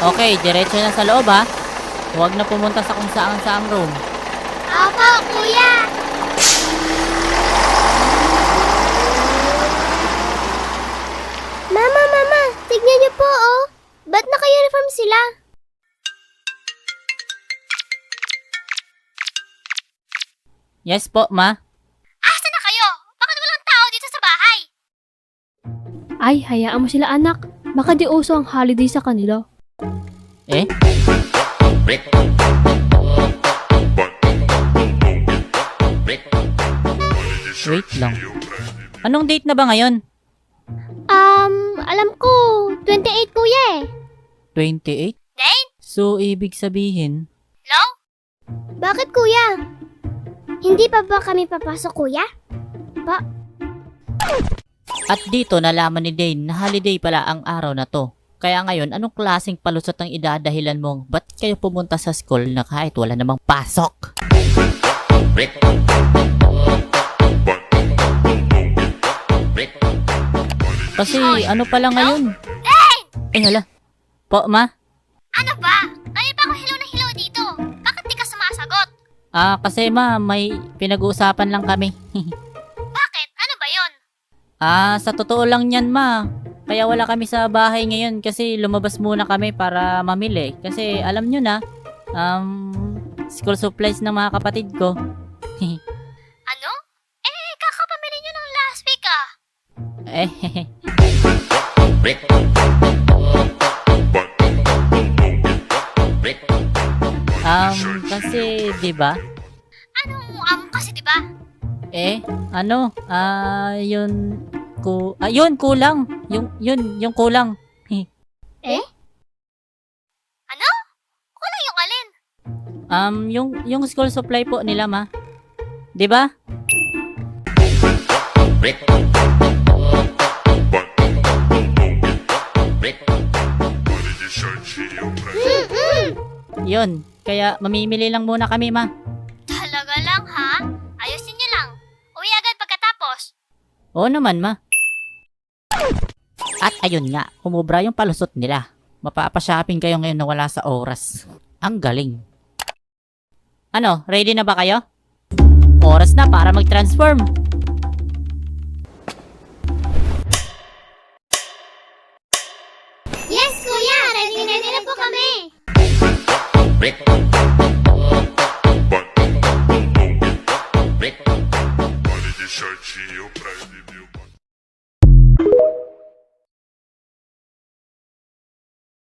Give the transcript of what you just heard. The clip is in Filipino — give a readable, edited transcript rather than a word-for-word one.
Okay, diretso na sa loob ha. Huwag na pumunta sa kung saan room. Opo, kuya! Mama, tignan niyo po oh. Ba't naka-uniform sila? Yes po, ma. Asa na kayo? Bakit walang tao dito sa bahay? Ay, hayaan mo sila anak. Baka di uso ang holiday sa kanila. Eh? Wait lang. Anong date na ba ngayon? Alam ko, 28 kuya eh. 28? Date? So, ibig sabihin... Hello? Bakit kuya? Hindi pa ba kami papasok kuya? At dito nalaman ni Dane na holiday pala ang araw na to. Kaya ngayon, anong klaseng palusot ang idadahilan mong ba't kayo pumunta sa school na kahit wala namang pasok? Kasi ano pala ngayon? Eh hala. Po, ma? Ano ba? Kaya pa ako hello na hello dito. Bakit di ka sumasagot? Kasi ma, may pinag-uusapan lang kami. Bakit? Ano ba yon? Sa totoo lang yan ma. Kaya wala kami sa bahay ngayon kasi lumabas muna kami para mamili. Kasi alam nyo na, school supplies ng mga kapatid ko. Ano? Kakapamili nyo ng last week ah. Eh, kasi, di ba? Anong kasi diba? Yun, kulang. Yung kulang. Ano? Kulang yung alin? Yung school supply po nila, ma. Di ba? Yun. Kaya mamimili lang muna kami, ma. Talaga lang ha? Ayusin nyo lang. Uwi agad pagkatapos. Oo naman, ma. At ayun nga, humubra yung palusot nila. Mapapashopping kayo ngayon na wala sa oras. Ang galing. Ano, ready na ba kayo? Oras na para mag-transform. Yes, kuya! Ready na po kami! Search your pride.